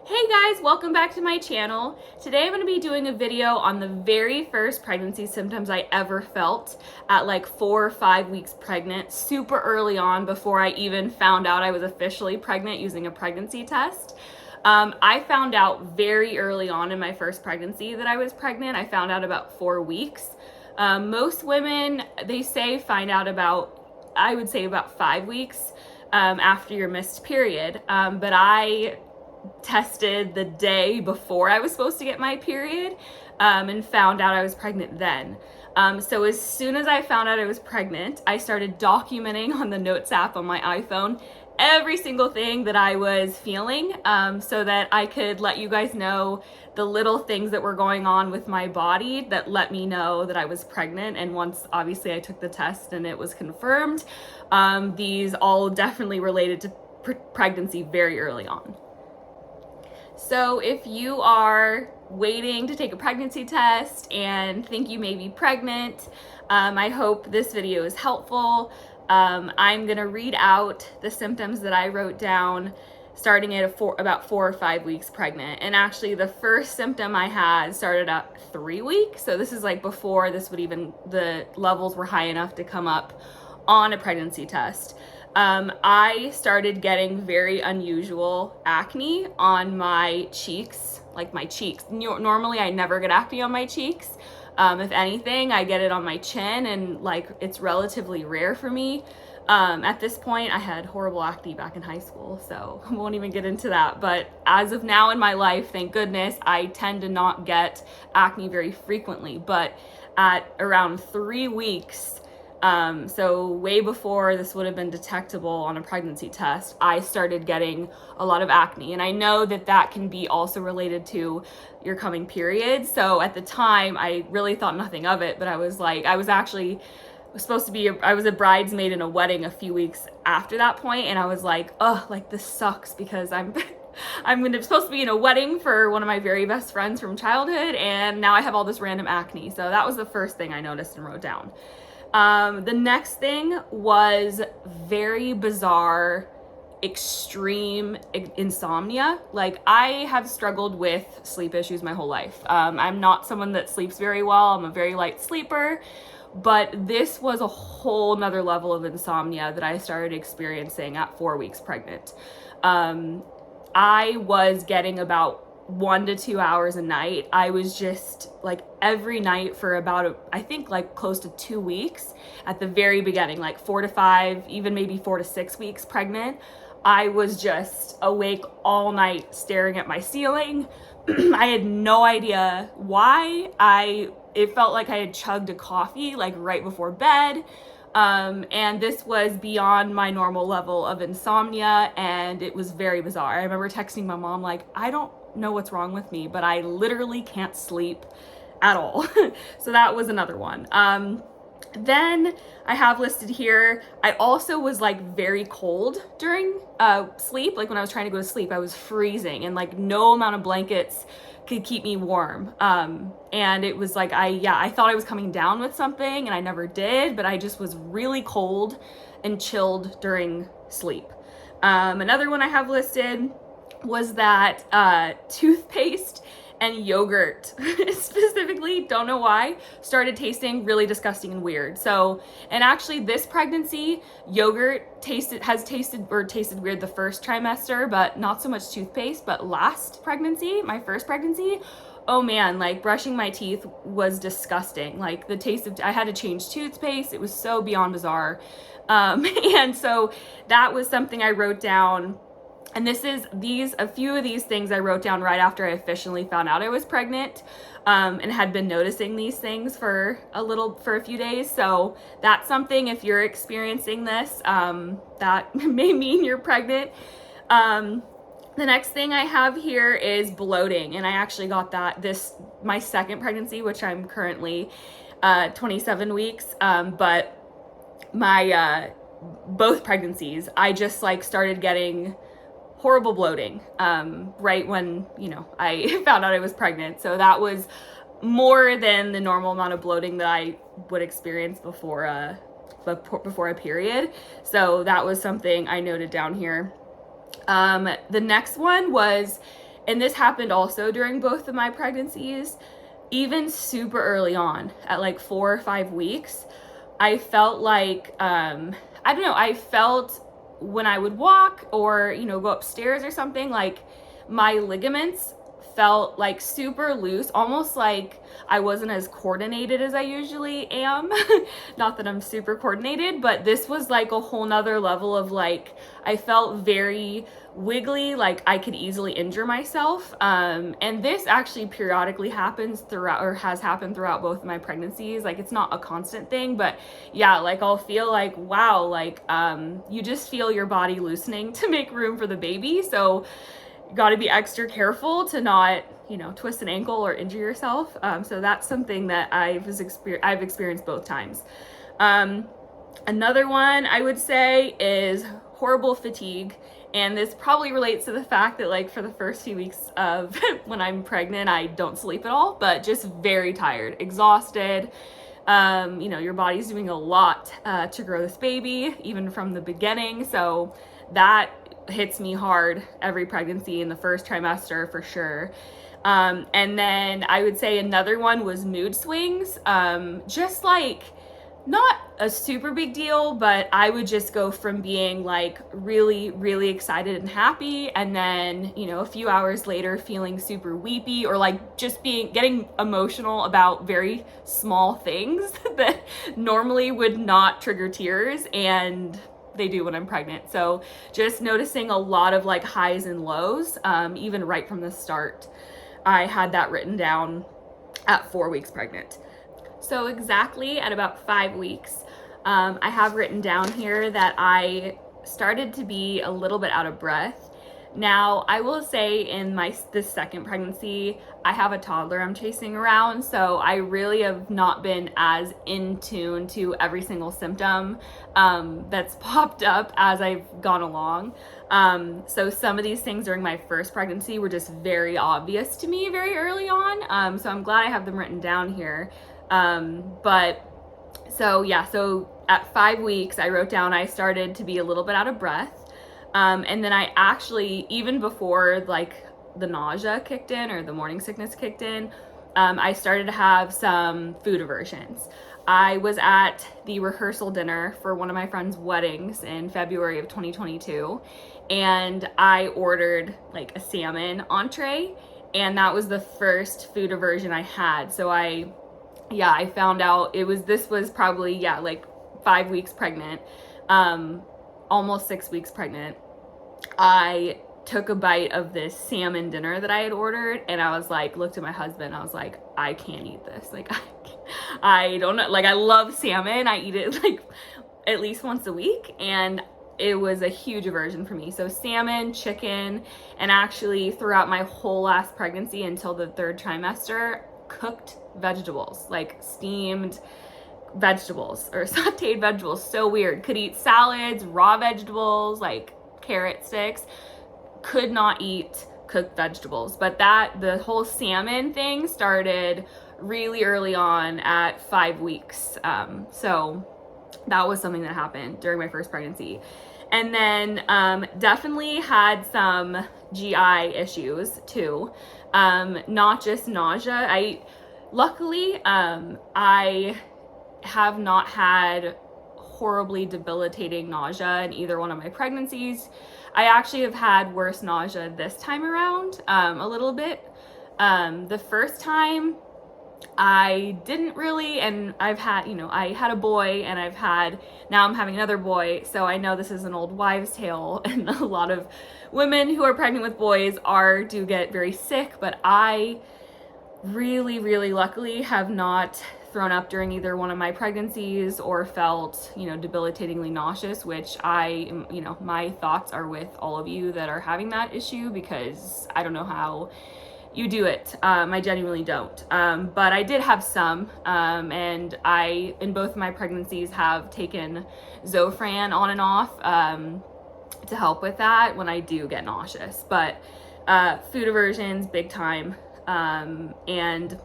Hey guys, welcome back to my channel. Today I'm going to be doing a video on the very first pregnancy symptoms I ever felt at like 4 or 5 weeks pregnant, super early on before I even found out I was officially pregnant using a pregnancy test. I found out very early on in my first pregnancy that I was pregnant. I found out about 4 weeks. Most women, they say, find out about, I would say about 5 weeks after your missed period. But I tested the day before I was supposed to get my period and found out I was pregnant then. So as soon as I found out I was pregnant, I started documenting on the Notes app on my iPhone every single thing that I was feeling so that I could let you guys know the little things that were going on with my body that let me know that I was pregnant. And once obviously I took the test and it was confirmed, these all definitely related to pregnancy very early on. So if you are waiting to take a pregnancy test and think you may be pregnant, I hope this video is helpful. I'm gonna read out the symptoms that I wrote down starting at about 4 or 5 weeks pregnant. And actually the first symptom I had started at 3 weeks. So this is like before this would even, the levels were high enough to come up on a pregnancy test. I started getting very unusual acne on my cheeks, like my cheeks. Normally I never get acne on my cheeks. If anything, I get it on my chin, and like it's relatively rare for me. At this point, I had horrible acne back in high school, so I won't even get into that. But as of now in my life, thank goodness, I tend to not get acne very frequently. But at around 3 weeks, so way before this would have been detectable on a pregnancy test, I started getting a lot of acne. And I know that that can be also related to your coming period. So at the time, I really thought nothing of it, but I was like, I was supposed to be, I was a bridesmaid in a wedding a few weeks after that point, and I was like, oh, like this sucks because I'm supposed to be in a wedding for one of my very best friends from childhood, and now I have all this random acne. So that was the first thing I noticed and wrote down. The next thing was very bizarre, extreme insomnia. Like, I have struggled with sleep issues my whole life. I'm not someone that sleeps very well. I'm a very light sleeper, but this was a whole nother level of insomnia that I started experiencing at 4 weeks pregnant. I was getting about 1 to 2 hours a night. I was just like every night for about I think like close to 2 weeks at the very beginning, like 4 to 5, even maybe 4 to 6 weeks pregnant. I was just awake all night staring at my ceiling. I had no idea why. It felt like I had chugged a coffee like right before bed. And this was beyond my normal level of insomnia, and it was very bizarre. I remember texting my mom like, I don't know what's wrong with me, but I literally can't sleep at all. So that was another one. Then I have listed here, I also was like very cold during sleep. Like when I was trying to go to sleep, I was freezing, and like no amount of blankets could keep me warm. And it was like, I thought I was coming down with something, and I never did, but I just was really cold and chilled during sleep. Another one I have listed was that toothpaste and yogurt specifically, don't know why, started tasting really disgusting and weird. So, and actually this pregnancy, yogurt tasted weird the first trimester, but not so much toothpaste. But last pregnancy, my first pregnancy, oh man, like brushing my teeth was disgusting. Like the taste of, I had to change toothpaste. It was so beyond bizarre. And so that was something I wrote down. And a few of these things I wrote down right after I officially found out I was pregnant, and had been noticing these things for a few days. So that's something, if you're experiencing this, that may mean you're pregnant. The next thing I have here is bloating. And I actually got my second pregnancy, which I'm currently 27 weeks. But my both pregnancies, I just like started getting horrible bloating right when, I found out I was pregnant. So that was more than the normal amount of bloating that I would experience before a period. So that was something I noted down here. The next one was and this happened also during both of my pregnancies, even super early on at like 4 or 5 weeks, I felt like, I don't know, I felt when I would walk or, you know, go upstairs or something, like my ligaments felt like super loose, almost like I wasn't as coordinated as I usually am. Not that I'm super coordinated, but this was like a whole nother level of like, I felt very wiggly, like I could easily injure myself. And this actually periodically happens throughout, or has happened throughout both of my pregnancies. Like it's not a constant thing, but yeah, like I'll feel like, wow, like you just feel your body loosening to make room for the baby. So got to be extra careful to not, you know, twist an ankle or injure yourself. So that's something that I've experienced both times. Another one I would say is horrible fatigue. And this probably relates to the fact that like for the first few weeks of when I'm pregnant, I don't sleep at all, but just very tired, exhausted. You know, your body's doing a lot to grow this baby, even from the beginning. So that hits me hard every pregnancy in the first trimester for sure. And then I would say another one was mood swings. Just like not a super big deal, but I would just go from being like really, really excited and happy, and then, you know, a few hours later feeling super weepy, or like just getting emotional about very small things that normally would not trigger tears, and they do when I'm pregnant. So just noticing a lot of like highs and lows, even right from the start. I had that written down at 4 weeks pregnant. So exactly at about 5 weeks, I have written down here that I started to be a little bit out of breath. Now, I will say in this second pregnancy, I have a toddler I'm chasing around, so I really have not been as in tune to every single symptom that's popped up as I've gone along. So some of these things during my first pregnancy were just very obvious to me very early on. So I'm glad I have them written down here. So at 5 weeks, I wrote down I started to be a little bit out of breath. And then I actually, even before like the nausea kicked in or the morning sickness kicked in, I started to have some food aversions. I was at the rehearsal dinner for one of my friend's weddings in February of 2022, and I ordered like a salmon entree, and that was the first food aversion I had. So I found out this was probably, like 5 weeks pregnant, almost 6 weeks pregnant. I took a bite of this salmon dinner that I had ordered, and I was like, looked at my husband, I was like, I can't eat this. Like, I don't know, like I love salmon. I eat it like at least once a week, and it was a huge aversion for me. So salmon, chicken, and actually throughout my whole last pregnancy until the 3rd trimester, cooked vegetables, like steamed vegetables or sauteed vegetables. So weird. Could eat salads, raw vegetables, like carrot sticks. Could not eat cooked vegetables. But the whole salmon thing started really early on at 5 weeks. So that was something that happened during my first pregnancy. And then definitely had some GI issues too. Not just nausea. Luckily, I have not had horribly debilitating nausea in either one of my pregnancies. I actually have had worse nausea this time around, a little bit. The first time I didn't really, and I've had, I had a boy, and now I'm having another boy, so I know this is an old wives' tale, and a lot of women who are pregnant with boys do get very sick, but I really, really luckily have not thrown up during either one of my pregnancies or felt, debilitatingly nauseous, which my thoughts are with all of you that are having that issue, because I don't know how you do it. I genuinely don't. But I did have some, and I, in both of my pregnancies, have taken Zofran on and off to help with that when I do get nauseous. But food aversions, big time. And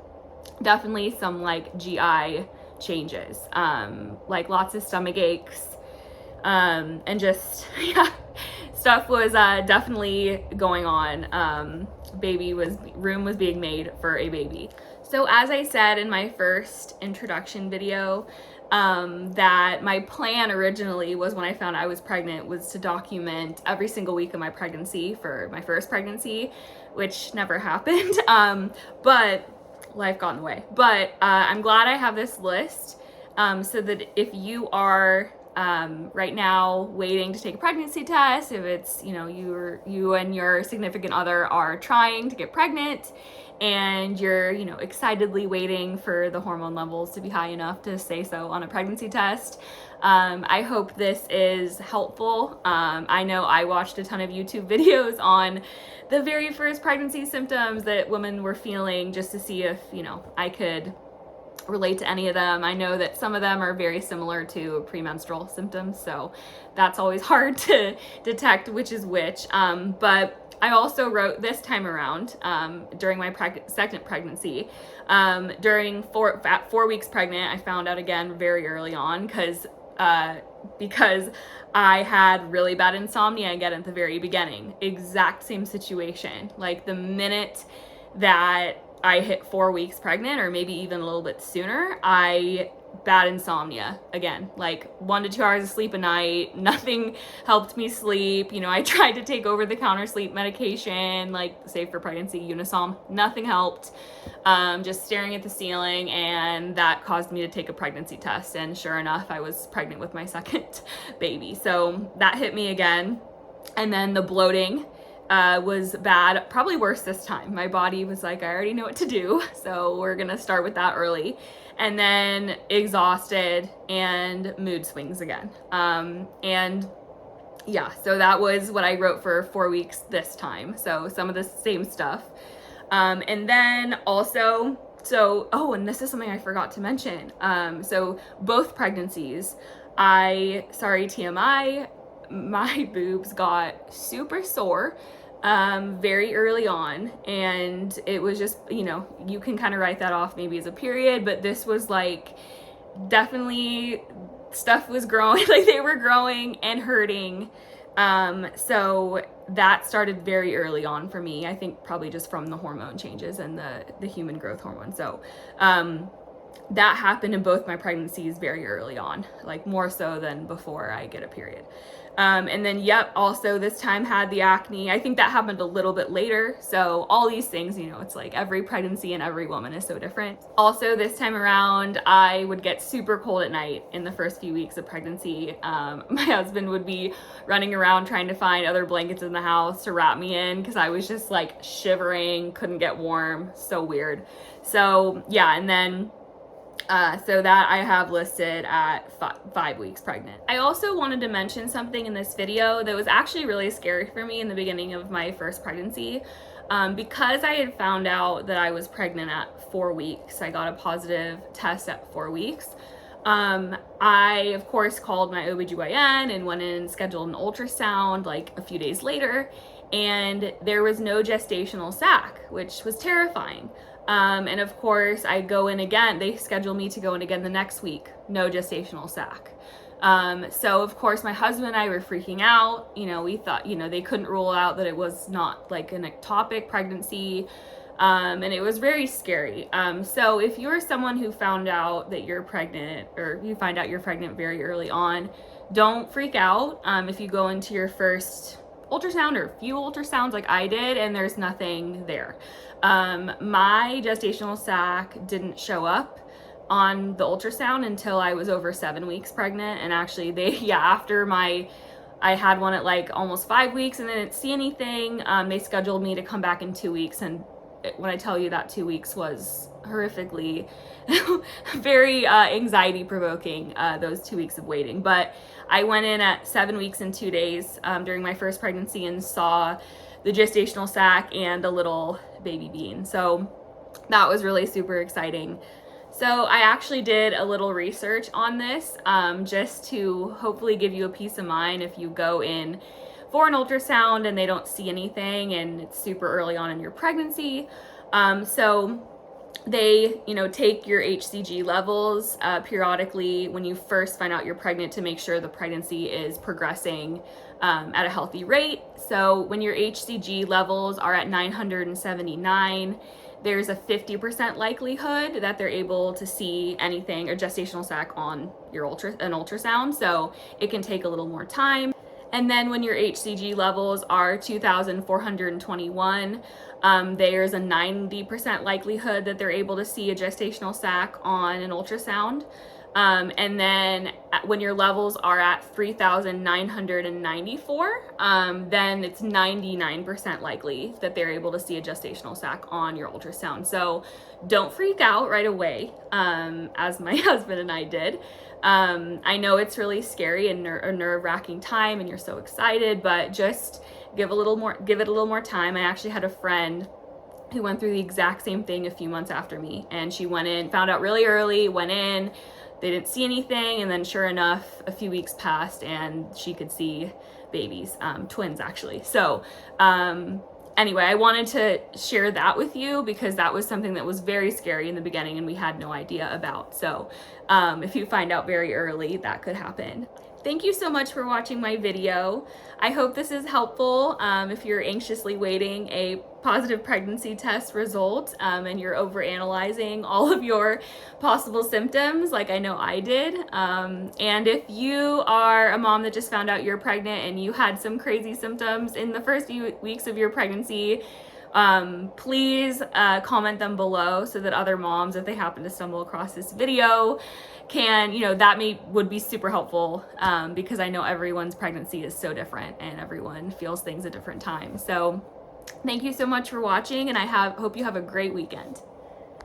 definitely some like GI changes, like lots of stomach aches, and just stuff was definitely going on. Room was being made for a baby. So as I said in my first introduction video, that my plan originally was, when I found I was pregnant, was to document every single week of my pregnancy for my first pregnancy, which never happened. But life got in the way. But I'm glad I have this list, so that if you are right now waiting to take a pregnancy test, if it's, you know, you and your significant other are trying to get pregnant and you're, you know, excitedly waiting for the hormone levels to be high enough to say so on a pregnancy test, I hope this is helpful. I know I watched a ton of YouTube videos on the very first pregnancy symptoms that women were feeling, just to see if, you know, I could relate to any of them. I know that some of them are very similar to premenstrual symptoms, so that's always hard to detect which is which. But I also wrote this time around, during my second pregnancy, at 4 weeks pregnant, I found out again very early on, because I had really bad insomnia again at the very beginning. Exact same situation. Like the minute that I hit 4 weeks pregnant, or maybe even a little bit sooner, bad insomnia again, like 1 to 2 hours of sleep a night. Nothing helped me sleep. You know, I tried to take over the counter sleep medication, like safe for pregnancy, Unisom. Nothing helped. Just staring at the ceiling, and that caused me to take a pregnancy test. And sure enough, I was pregnant with my second baby. So that hit me again. And then the bloating was bad, probably worse this time. My body was like, I already know what to do, so we're gonna start with that early. And then exhausted and mood swings again. And yeah, so that was what I wrote for 4 weeks this time. So some of the same stuff. And then also, and this is something I forgot to mention. So both pregnancies, sorry, TMI, my boobs got super sore very early on, and it was just, you know, you can kind of write that off maybe as a period, but this was like, definitely stuff was growing, like they were growing and hurting. So that started very early on for me. I think probably just from the hormone changes and the human growth hormone. So that happened in both my pregnancies very early on, like more so than before I get a period. And then, also this time had the acne. I think that happened a little bit later. So all these things, you know, it's like every pregnancy and every woman is so different. Also this time around, I would get super cold at night in the first few weeks of pregnancy. My husband would be running around trying to find other blankets in the house to wrap me in, because I was just like shivering, couldn't get warm. So weird. So yeah, and then so that I have listed at 5 weeks pregnant. I also wanted to mention something in this video that was actually really scary for me in the beginning of my first pregnancy. Because I had found out that I was pregnant at 4 weeks, I got a positive test at 4 weeks. I, of course, called my OBGYN and went in and scheduled an ultrasound like a few days later, and there was no gestational sac, which was terrifying. And of course I go in again, they schedule me to go in again the next week, no gestational sac. So of course my husband and I were freaking out. You know, we thought, you know, they couldn't rule out that it was not like an ectopic pregnancy. And it was very scary. So if you're someone who found out that you're pregnant, or you find out you're pregnant very early on, don't freak out. If you go into your first ultrasound or a few ultrasounds like I did and there's nothing there. My gestational sac didn't show up on the ultrasound until I was over 7 weeks pregnant. And actually after I had one at like almost 5 weeks and they didn't see anything, they scheduled me to come back in 2 weeks. And when I tell you that 2 weeks was horrifically very anxiety provoking, those 2 weeks of waiting. But I went in at 7 weeks and 2 days during my first pregnancy and saw the gestational sac and a little baby bean. So that was really super exciting. So I actually did a little research on this, just to hopefully give you a peace of mind if you go in for an ultrasound and they don't see anything and it's super early on in your pregnancy. So they, you know, take your HCG levels periodically when you first find out you're pregnant to make sure the pregnancy is progressing at a healthy rate. So when your HCG levels are at 979, there's a 50% likelihood that they're able to see anything, a gestational sac on your an ultrasound. So it can take a little more time. And then when your HCG levels are 2,421, there's a 90% likelihood that they're able to see a gestational sac on an ultrasound. And then when your levels are at 3,994, then it's 99% likely that they're able to see a gestational sac on your ultrasound. So don't freak out right away, as my husband and I did. I know it's really scary and a nerve-wracking time, and you're so excited, but just give it a little more time. I actually had a friend who went through the exact same thing a few months after me, and she went in, found out really early, went in, they didn't see anything, and then sure enough, a few weeks passed and she could see babies, twins actually. So anyway, I wanted to share that with you because that was something that was very scary in the beginning and we had no idea about. So if you find out very early, that could happen. Thank you so much for watching my video. I hope this is helpful if you're anxiously waiting a positive pregnancy test result and you're overanalyzing all of your possible symptoms like I know I did. And if you are a mom that just found out you're pregnant and you had some crazy symptoms in the first few weeks of your pregnancy, please comment them below so that other moms, if they happen to stumble across this video, can, that would be super helpful because I know everyone's pregnancy is so different and everyone feels things at different times. So thank you so much for watching, and I hope you have a great weekend.